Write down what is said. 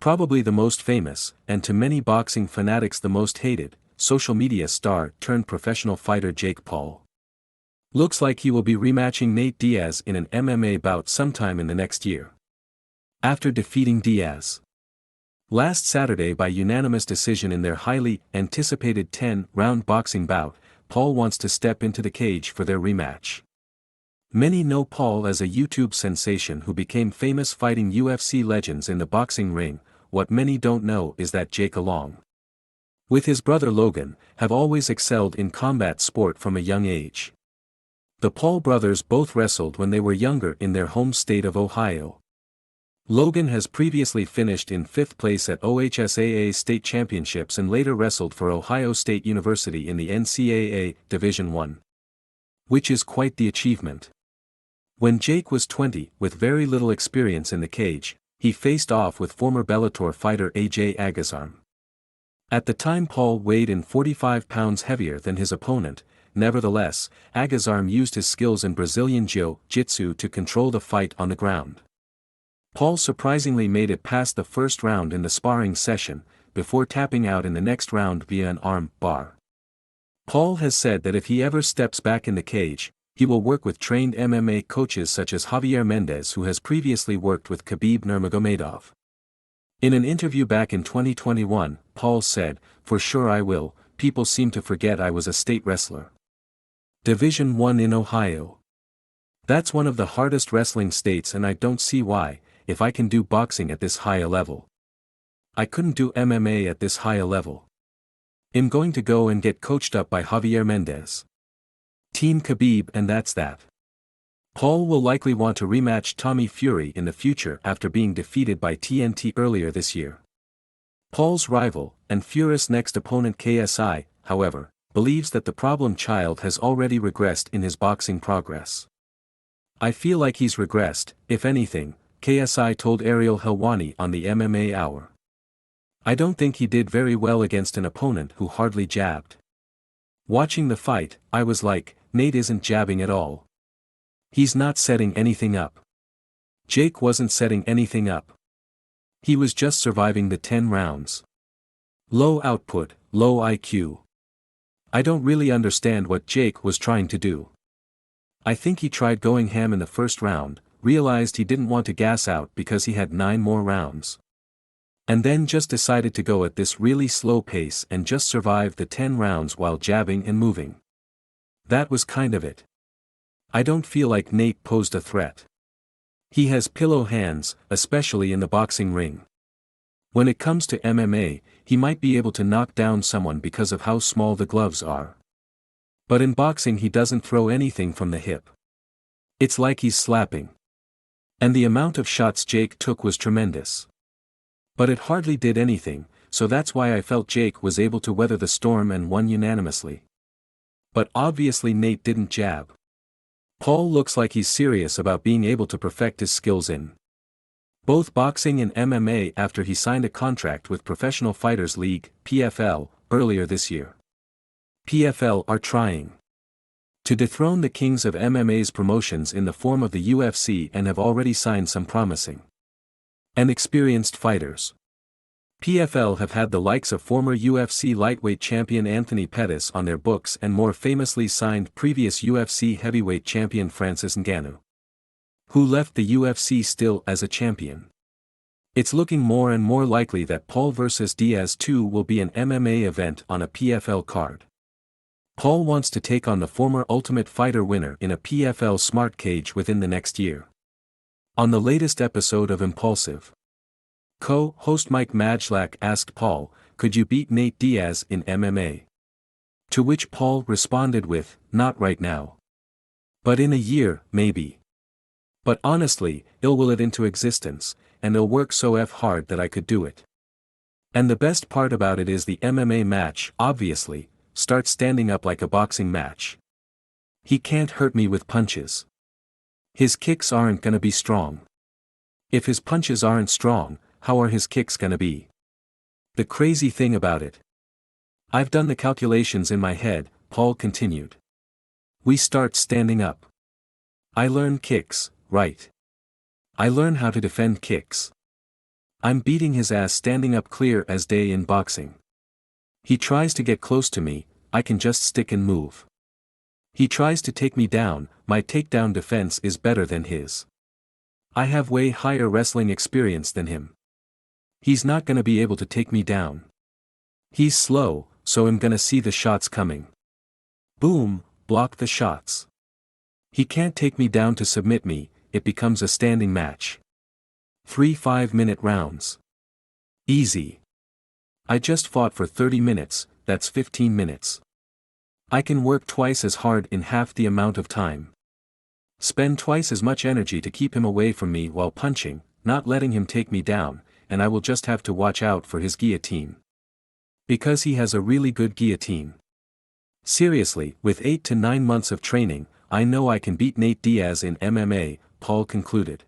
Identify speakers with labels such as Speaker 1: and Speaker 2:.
Speaker 1: Probably the most famous, and to many boxing fanatics the most hated, social media star turned professional fighter Jake Paul. Looks like he will be rematching Nate Diaz in an MMA bout sometime in the next year. After defeating Diaz last Saturday by unanimous decision in their highly anticipated 10-round boxing bout, Paul wants to step into the cage for their rematch. Many know Paul as a YouTube sensation who became famous fighting UFC legends in the boxing ring. What many don't know is that Jake, along with his brother Logan, have always excelled in combat sport from a young age. The Paul brothers both wrestled when they were younger in their home state of Ohio. Logan has previously finished in 5th place at OHSAA state championships and later wrestled for Ohio State University in the NCAA Division I, which is quite the achievement. When Jake was 20, with very little experience in the cage, he faced off with former Bellator fighter AJ Agazarm. At the time Paul weighed in 45 pounds heavier than his opponent. Nevertheless, Agazarm used his skills in Brazilian Jiu-Jitsu to control the fight on the ground. Paul surprisingly made it past the first round in the sparring session, before tapping out in the next round via an arm bar. Paul has said that if he ever steps back in the cage, he will work with trained MMA coaches such as Javier Mendez, who has previously worked with Khabib Nurmagomedov. In an interview back in 2021, Paul said, "For sure I will, people seem to forget I was a state wrestler. Division I in Ohio. That's one of the hardest wrestling states, and I don't see why, if I can do boxing at this high a level, I couldn't do MMA at this high a level. I'm going to go and get coached up by Javier Mendez. Team Khabib, and that's that." Paul will likely want to rematch Tommy Fury in the future after being defeated by TNT earlier this year. Paul's rival, and Fury's next opponent KSI, however, believes that the problem child has already regressed in his boxing progress. "I feel like he's regressed, if anything," KSI told Ariel Helwani on the MMA Hour. "I don't think he did very well against an opponent who hardly jabbed. Watching the fight, I was like, Nate isn't jabbing at all. He's not setting anything up. Jake wasn't setting anything up. He was just surviving the 10 rounds. Low output, low IQ. I don't really understand what Jake was trying to do. I think he tried going ham in the first round, realized he didn't want to gas out because he had 9 more rounds. And then just decided to go at this really slow pace and just survive the 10 rounds while jabbing and moving. That was kind of it. I don't feel like Nate posed a threat. He has pillow hands, especially in the boxing ring. When it comes to MMA, he might be able to knock down someone because of how small the gloves are. But in boxing he doesn't throw anything from the hip. It's like he's slapping. And the amount of shots Jake took was tremendous. But it hardly did anything, so that's why I felt Jake was able to weather the storm and won unanimously. But obviously Nate didn't jab. Paul looks like he's serious about being able to perfect his skills in both boxing and MMA after he signed a contract with Professional Fighters League, PFL, earlier this year. PFL are trying to dethrone the kings of MMA's promotions in the form of the UFC and have already signed some promising and experienced fighters. PFL have had the likes of former UFC lightweight champion Anthony Pettis on their books and more famously signed previous UFC heavyweight champion Francis Ngannou, who left the UFC still as a champion. It's looking more and more likely that Paul vs Diaz 2 will be an MMA event on a PFL card. Paul wants to take on the former Ultimate Fighter winner in a PFL Smart Cage within the next year. On the latest episode of Impulsive, co-host Mike Majlak asked Paul, "Could you beat Nate Diaz in MMA?" To which Paul responded with, "Not right now. But in a year, maybe. But honestly, I'll will it into existence, and I'll work so hard that I could do it. And the best part about it is the MMA match, obviously, starts standing up like a boxing match. He can't hurt me with punches. His kicks aren't gonna be strong. If his punches aren't strong, how are his kicks gonna be? The crazy thing about it. I've done the calculations in my head," Paul continued. "We start standing up. I learn kicks, right? I learn how to defend kicks. I'm beating his ass standing up clear as day in boxing. He tries to get close to me, I can just stick and move. He tries to take me down, my takedown defense is better than his. I have way higher wrestling experience than him. He's not gonna be able to take me down. He's slow, so I'm gonna see the shots coming. Boom, block the shots. He can't take me down to submit me, it becomes a standing match. 3 5-minute rounds. Easy. I just fought for 30 minutes, that's 15 minutes. I can work twice as hard in half the amount of time. Spend twice as much energy to keep him away from me while punching, not letting him take me down, and I will just have to watch out for his guillotine. Because he has a really good guillotine. Seriously, with 8 to 9 months of training, I know I can beat Nate Diaz in MMA, Paul concluded.